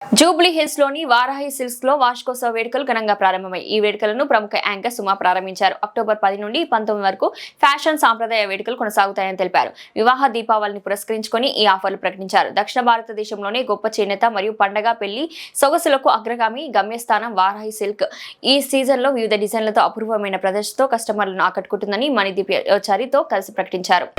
Jubilee hills లోని Varahi silks లో వార్షికోత్సవ వేడుకలు ఘనంగా ప్రారంభమై ఈ వేడుకలను ప్రముఖ యాంకర్ సుమా ప్రారంభించారు. అక్టోబర్ 10 నుండి 19 వరకు ఫ్యాషన్ సాంప్రదాయ వేడుకలు కొనసాగుతాయని తెలిపారు. వివాహ దీపావళిని పురస్కరించుకొని ఈ ఆఫర్లు ప్రకటించారు. దక్షిణ భారతదేశంలోనే గొప్ప చేనేత మరియు పండగ పెళ్లి సొగసులకు అగ్రగామి గమ్యస్థానం వారాహి సిల్క్. ఈ సీజన్ లో వివిధ డిజైన్లతో అపూర్వమైన ప్రదర్శనతో కస్టమర్లను ఆకట్టుకుంటుందని మణిదీప్ యోచారితో కలిసి ప్రకటించారు.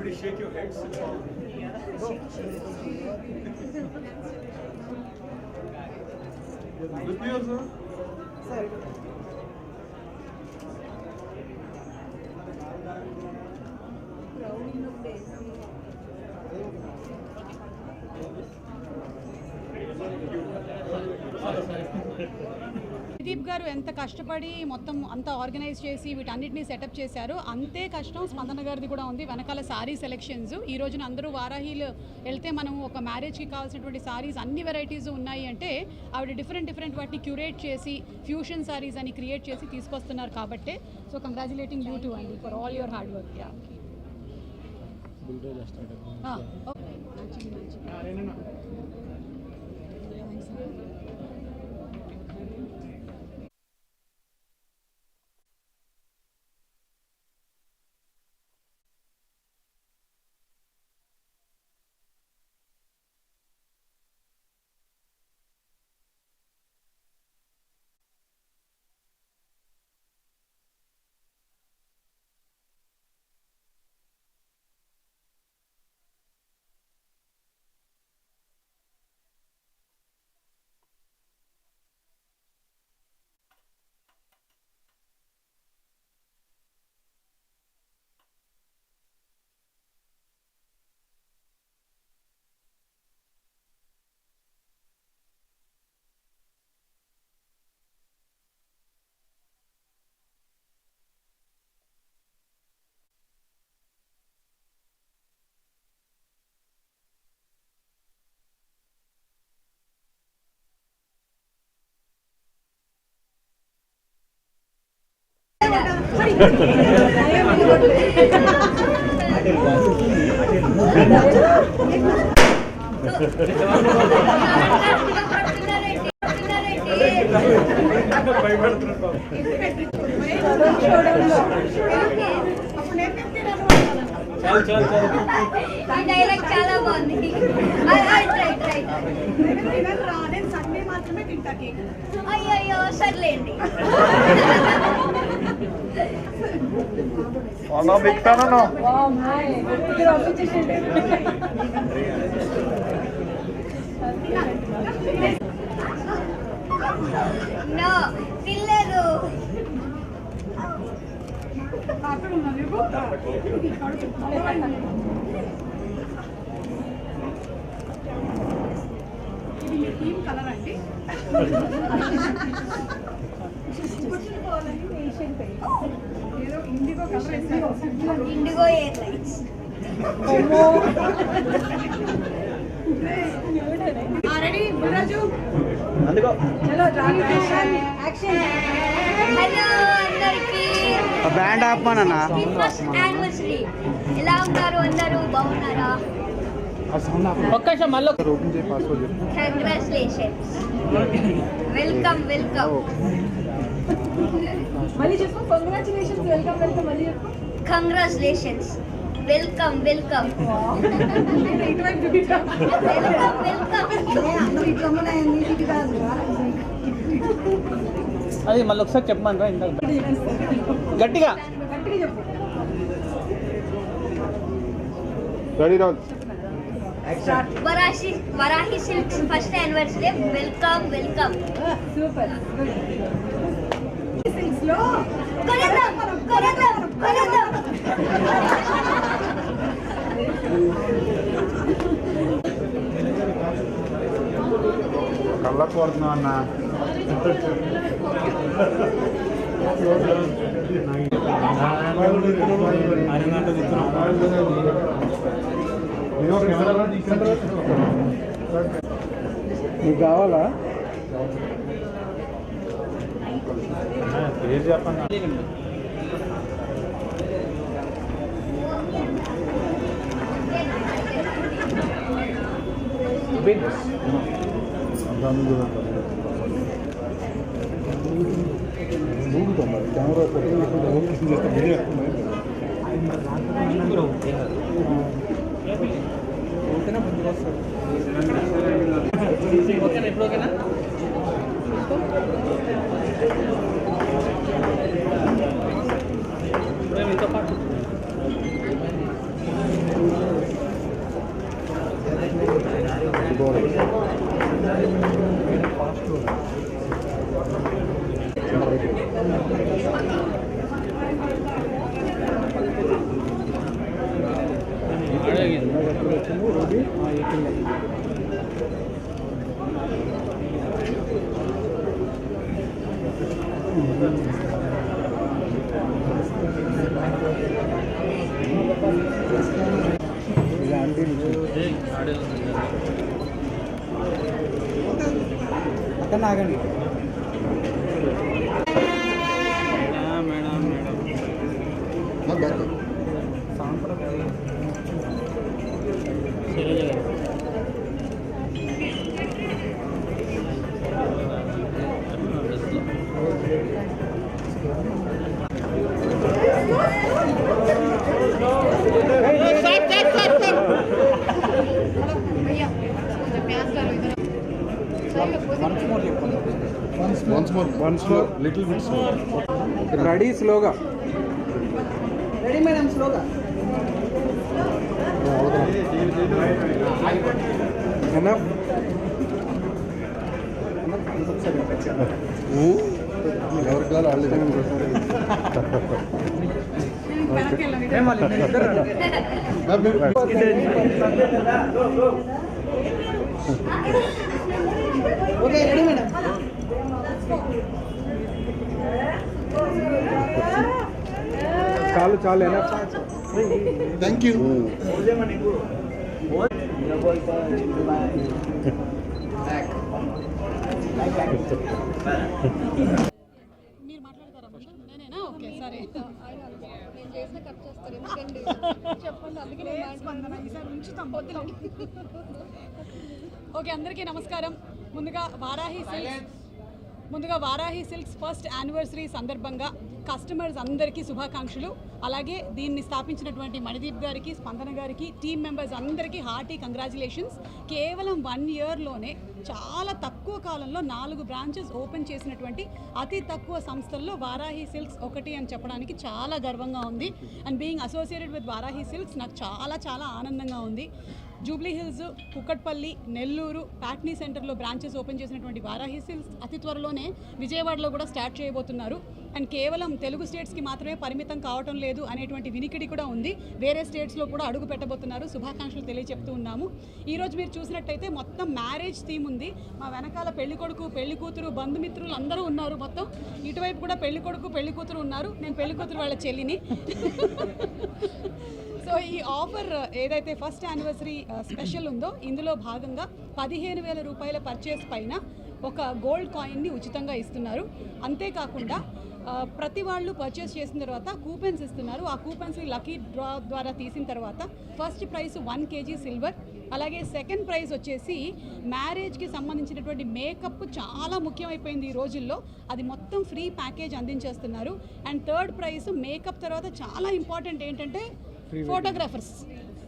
Everybody shake your heads. With me also? Sir. Pradeep గారు ఎంత కష్టపడి మొత్తం అంతా ఆర్గనైజ్ చేసి వీటన్నిటిని సెటప్ చేశారు, అంతే కష్టం స్పందన గారిది కూడా ఉంది. వెనకాల సారీ సెలెక్షన్స్, ఈ రోజున అందరూ వారాహిలు వెళ్తే మనం ఒక మ్యారేజ్కి కావాల్సినటువంటి సారీస్ అన్ని వెరైటీస్ ఉన్నాయి అంటే ఆవిడ డిఫరెంట్ వాటిని క్యూరేట్ చేసి ఫ్యూషన్ సారీస్ అని క్రియేట్ చేసి తీసుకొస్తున్నారు కాబట్టి సో కంగ్రాచులేటింగ్ యూ టు అండి for all your hard work. Dialogue చాలా బాగుంది. సండే మాత్రమే తింటా కేక్. అయ్యో సర్లేండి. నో తినలేదు. ఇది మీ టీమ్ కలర్ అండి. ఏదో ఇండిగో కలర్ వేస్తారు. ఇండిగో ఎయిర్లైన్స్. రెడీ బుల్రాజు అందుకో చలో యాక్షన్. హలో అందరికి. బ్యాండ్ ఆపమన్నా. First anniversary. ఎలా ఉన్నారు అందరూ? బాగున్నారా? ఒక్క నిమిషం మళ్ళీ కంగ్రాచులేషన్స్. వెల్కమ్. మళ్ళీ చెప్పు. కంగ్రాచులేషన్స్. వెల్కమ్ మళ్ళీ చెప్పు. కంగ్రాచులేషన్స్. వెల్కమ్. అది మళ్ళీ ఒకసారి చెప్పమని రా. ఇందాక గట్టిగా చెప్పు. Varahi Silks first anniversary. Welcome. Super. కళ్ళకు పడుతున్నా అన్న. నీకు కావాలా? పేరు చెప్పండి. కెమెరా అక్కడ ఆగండి. Once more, little bit slow. Ready స్లోగా. రెడీ మేడం స్లోగా. Enough. ఎవరికి కాదు వాళ్ళు ఓకే రెడీ మేడం. చాలు చాలు థ్యాంక్ యూ. మీరు మాట్లాడతారా ముందు? నేనేనా? ఓకే సరే. నేను చేసిన కట్ చేస్తారు ఎందుకండి చెప్పండి అందుకే నేను స్పందన ఈసారి ఉంచుతాం పొద్దున. ఓకే, అందరికీ నమస్కారం. ముందుగా వారాహి సిల్క్స్ ఫస్ట్ యానివర్సరీ సందర్భంగా కస్టమర్స్ అందరికీ శుభాకాంక్షలు. అలాగే దీన్ని స్థాపించినటువంటి మణిదీప్ గారికి, స్పందన గారికి, టీమ్ మెంబర్స్ అందరికీ హార్టీ కంగ్రాచులేషన్స్. కేవలం 1 ఇయర్లోనే చాలా తక్కువ కాలంలో 4 బ్రాంచెస్ ఓపెన్ చేసినటువంటి అతి తక్కువ సంస్థల్లో వారాహి సిల్క్స్ ఒకటి అని చెప్పడానికి చాలా గర్వంగా ఉంది. And being associated with Varahi silks నాకు చాలా చాలా ఆనందంగా ఉంది. జూబ్లీ హిల్స్, కుక్కట్పల్లి, నెల్లూరు, ప్యాట్నీ సెంటర్లో బ్రాంచెస్ ఓపెన్ చేసినటువంటి వారాహి సిల్క్స్ అతి త్వరలోనే విజయవాడలో కూడా స్టార్ట్ చేయబోతున్నారు. అండ్ కేవలం తెలుగు స్టేట్స్కి మాత్రమే పరిమితం కావటం లేదు అనేటువంటి వినికిడి కూడా ఉంది. వేరే స్టేట్స్లో కూడా అడుగు పెట్టబోతున్నారు. శుభాకాంక్షలు తెలియజెప్తూ ఉన్నాము. ఈరోజు మీరు చూసినట్టయితే మొత్తం మ్యారేజ్ థీమ్ ఉంది. మా వెనకాల పెళ్లి కొడుకు, పెళ్లి కూతురు, బంధుమిత్రులు అందరూ ఉన్నారు. మొత్తం ఇటువైపు కూడా పెళ్లి కొడుకు, పెళ్లి కూతురు ఉన్నారు. నేను పెళ్లి కూతురు వాళ్ళ చెల్లిని. సో ఈ ఆఫర్ ఏదైతే ఫస్ట్ యానివర్సరీ స్పెషల్ ఉందో ఇందులో భాగంగా 15,000 రూపాయల పర్చేస్ పైన ఒక గోల్డ్ కాయిన్ని ఉచితంగా ఇస్తున్నారు. అంతేకాకుండా ప్రతి వాళ్ళు పర్చేస్ చేసిన తర్వాత కూపెన్స్ ఇస్తున్నారు. ఆ కూపెన్స్ని లక్కీ డ్రా ద్వారా తీసిన తర్వాత ఫస్ట్ ప్రైజ్ 1 kg సిల్వర్, అలాగే సెకండ్ ప్రైజ్ వచ్చేసి మ్యారేజ్కి సంబంధించినటువంటి మేకప్ చాలా ముఖ్యమైపోయింది ఈ రోజుల్లో, అది మొత్తం ఫ్రీ ప్యాకేజ్ అందించేస్తున్నారు. అండ్ థర్డ్ ప్రైజ్ మేకప్ తర్వాత చాలా ఇంపార్టెంట్ ఏంటంటే ఫోటోగ్రాఫర్స్,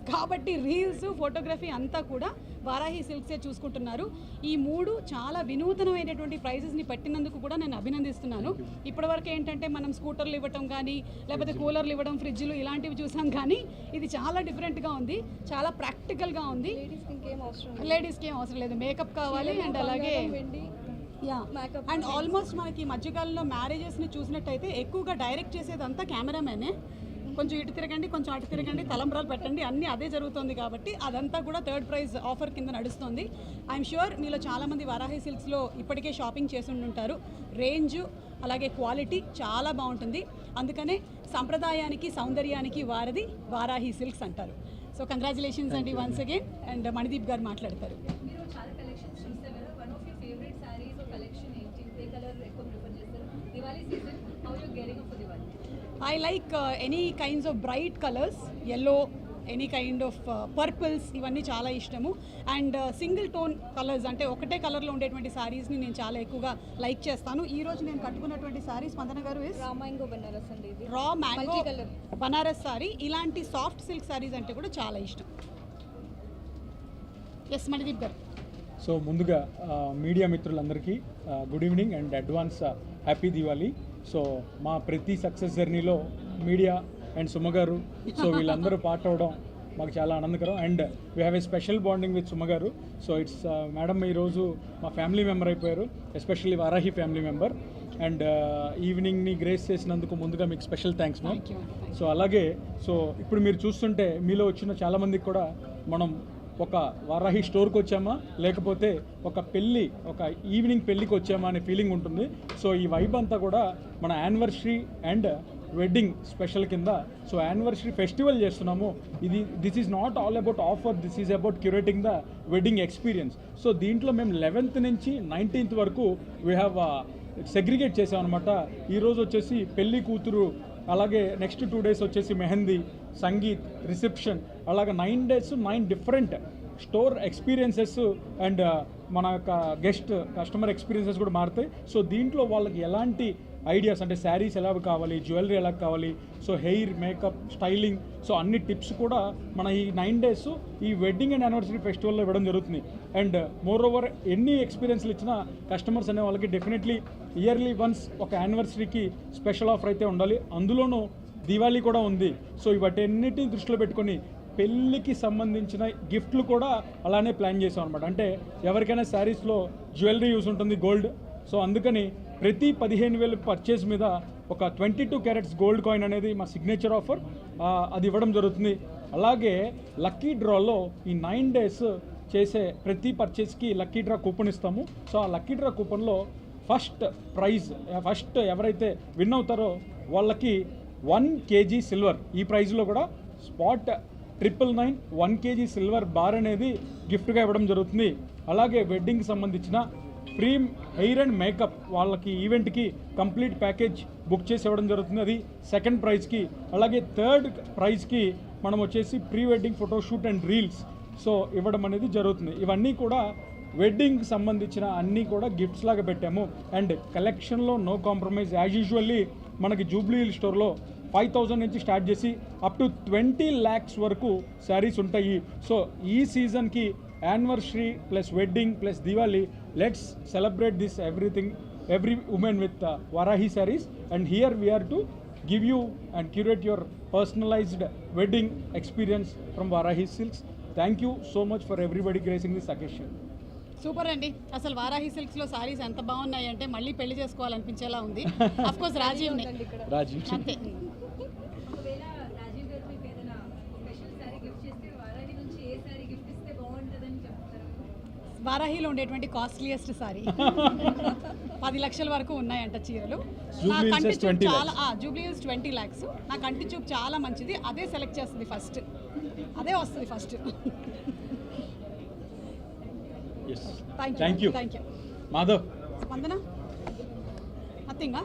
కాబట్టి రీల్స్, ఫోటోగ్రఫీ అంతా కూడా వారాహి సిల్క్సే చూసుకుంటున్నారు. ఈ 3 చాలా వినూతనమైనటువంటి ప్రైజెస్ని పెట్టినందుకు కూడా నేను అభినందిస్తున్నాను. ఇప్పటివరకు ఏంటంటే మనం స్కూటర్లు ఇవ్వటం కానీ, లేకపోతే కూలర్లు ఇవ్వడం, ఫ్రిడ్జ్లు ఇలాంటివి చూసాం, కానీ ఇది చాలా డిఫరెంట్గా ఉంది, చాలా ప్రాక్టికల్గా ఉంది. లేడీస్కి ఏం అవసరం లేదు, మేకప్ కావాలి. అండ్ అలాగే అండ్ ఆల్మోస్ట్ మనకి ఈ మధ్యకాలంలో మ్యారేజెస్ని చూసినట్టయితే ఎక్కువగా డైరెక్ట్ చేసేదంతా కెమెరామెనే. కొంచెం ఇటు తిరగండి, కొంచెం అటు తిరగండి, తలంబ్రాలు పెట్టండి, అన్నీ అదే జరుగుతుంది. కాబట్టి అదంతా కూడా థర్డ్ ప్రైజ్ ఆఫర్ కింద నడుస్తుంది. ఐఎమ్ షూర్ మీలో చాలామంది వారాహి సిల్క్స్లో ఇప్పటికే షాపింగ్ చేసి ఉంటారు. రేంజు అలాగే క్వాలిటీ చాలా బాగుంటుంది. అందుకనే సంప్రదాయానికి, సౌందర్యానికి వారధి వారాహి సిల్క్స్ అంటారు. సో కంగ్రాచులేషన్స్ అండి వన్స్ అగైన్. అండ్ మణిదీప్ గారు మాట్లాడతారు. I like any kinds of bright colors, yellow, any kind of purples, ఇవన్నీ చాలా ఇష్టము. అండ్ సింగిల్ టోన్ కలర్స్ అంటే ఒకటే కలర్లో ఉండేటువంటి శారీస్ని నేను చాలా ఎక్కువగా లైక్ చేస్తాను. ఈ రోజు నేను కట్టుకున్నటువంటి శారీ స్పందన గారు రా మ్యాంగో బనారస్ అండి, ఇది రా మ్యాంగో బనారస్ శారీ. ఇలాంటి సాఫ్ట్ సిల్క్ శారీస్ అంటే కూడా చాలా ఇష్టం. ఎస్ మణిదీప్ గారు. సో ముందుగా మీడియా మిత్రులందరికీ good evening and advance happy Diwali. So మా ప్రతి సక్సెస్ జర్నీలో media and Suma garu, so వీళ్ళందరూ పార్ట్ అవ్వడం మాకు చాలా ఆనందకరం. And we have a special bonding with Suma garu. So it's madam ఈరోజు మా ఫ్యామిలీ మెంబర్ అయిపోయారు, especially Varahi family member. And ఈవినింగ్ని గ్రేస్ చేసినందుకు ముందుగా మీకు స్పెషల్ థ్యాంక్స్ మ్యామ్. సో అలాగే సో ఇప్పుడు మీరు చూస్తుంటే మీలో వచ్చిన చాలామందికి కూడా మనం ఒక వారాహి స్టోర్కి వచ్చామా లేకపోతే ఒక పెళ్ళి ఒక ఈవినింగ్ పెళ్ళికి వచ్చామా అనే ఫీలింగ్ ఉంటుంది. సో ఈ వైబ్ అంతా కూడా మన యానివర్సరీ అండ్ వెడ్డింగ్ స్పెషల్ కింద సో యానివర్సరీ ఫెస్టివల్ చేస్తున్నాము. This is not all about offer, this is about curating the wedding experience. So దీంట్లో మేము 11th నుంచి 19th వరకు వీ హ్యావ్ సెగ్రిగేట్ చేసాం అనమాట. ఈరోజు వచ్చేసి పెళ్లి కూతురు, అలాగే నెక్స్ట్ 2 days వచ్చేసి మెహందీ, సంగీత్, రిసెప్షన్, అలాగే 9 days 9 different store experiences and మన యొక్క కస్టమర్ ఎక్స్పీరియన్సెస్ కూడా మారుతాయి. సో దీంట్లో వాళ్ళకి ఎలాంటి ఐడియాస్ అంటే శారీస్ ఎలా కావాలి, జ్యువెలరీ ఎలా కావాలి, so hair, makeup, styling, so అన్ని టిప్స్ కూడా మన ఈ 9 days ఈ వెడ్డింగ్ అండ్ యానివర్సరీ ఫెస్టివల్లో ఇవ్వడం జరుగుతుంది. అండ్ మోర్ ఓవర్ ఎన్ని ఎక్స్పీరియన్స్లు ఇచ్చినా కస్టమర్స్ అనే వాళ్ళకి డెఫినెట్లీ ఇయర్లీ వన్స్ ఒక యానివర్సరీకి స్పెషల్ ఆఫర్ అయితే ఉండాలి. అందులోనూ దివాళీ కూడా ఉంది. సో ఇవన్నిటిని దృష్టిలో పెట్టుకొని పెళ్ళికి సంబంధించిన గిఫ్ట్లు కూడా అలానే ప్లాన్ చేసాం అనమాట. అంటే ఎవరికైనా శారీస్లో జ్యువెలరీ యూస్ ఉంటుంది, గోల్డ్. సో అందుకని ప్రతి 15,000 పర్చేస్ మీద ఒక 22 carats గోల్డ్ కాయిన్ అనేది మా సిగ్నేచర్ ఆఫర్, అది ఇవ్వడం జరుగుతుంది. అలాగే లక్కీ డ్రాలో ఈ 9 days చేసే ప్రతి పర్చేస్కి లక్కీ డ్రా కూపన్ ఇస్తాము. సో ఆ లక్కీ డ్రా కూపన్లో ఫస్ట్ ఎవరైతే విన్ అవుతారో వాళ్ళకి 1 kg సిల్వర్, ఈ ప్రైజ్లో కూడా స్పాట్ 999 1 kg సిల్వర్ బార్ అనేది గిఫ్ట్గా ఇవ్వడం జరుగుతుంది. అలాగే వెడ్డింగ్కి సంబంధించిన ఫ్రీ హెయిర్ అండ్ మేకప్ వాళ్ళకి ఈవెంట్కి కంప్లీట్ ప్యాకేజ్ బుక్ చేసి ఇవ్వడం జరుగుతుంది, అది 2nd ప్రైజ్కి. అలాగే 3rd ప్రైజ్కి మనం వచ్చేసి pre wedding photoshoot and reels so ఇవ్వడం అనేది జరుగుతుంది. ఇవన్నీ కూడా వెడ్డింగ్కి సంబంధించిన అన్నీ కూడా గిఫ్ట్స్ లాగా పెట్టాము. అండ్ కలెక్షన్లో నో కాంప్రమైజ్. యాజ్ యూజువల్లీ మనకి జూబ్లీ హిల్ స్టోర్లో 5,000 నుంచి స్టార్ట్ చేసి అప్ టు 20 lakhs వరకు శారీస్ ఉంటాయి. సో ఈ సీజన్కి anniversary plus wedding plus Diwali, let's celebrate this every woman with Varahi sarees, and here we are to give you and curate your personalized wedding experience from Varahi Silks. Thank you so much for everybody gracing this occasion. Super అండి. అసలు వారాహి సిల్క్స్లో సారీస్ ఎంత బాగున్నాయి అంటే మళ్ళీ పెళ్లి చేసుకోవాలనిపించేలా ఉంది. Of course Rajiv Rajiv అంతే. ఒకవేళ రాజీవ్ గారు మీకు ఏదైనా స్పెషల్ సారీ గిఫ్ట్ చేస్తే వారాహి నుంచి ఏ సారీ గిఫ్ట్ ఇస్తే బాగుంటుందని చెప్తారు? వారాహిలో ఉండేటువంటి కాస్ట్లీయెస్ట్ సారీ 10 లక్షల వరకు ఉన్నాయంట చీరలు. నా Jubilee కంటి Hills చూపు 20 చాలా జూబ్లీ హిల్స్ 20 lakhs. నా కంటి చూపు చాలా మంచిది, అదే సెలెక్ట్ చేస్తుంది ఫస్ట్, అదే వస్తుంది ఫస్ట్. Thank you. మాధవ్ స్పందన నథింగా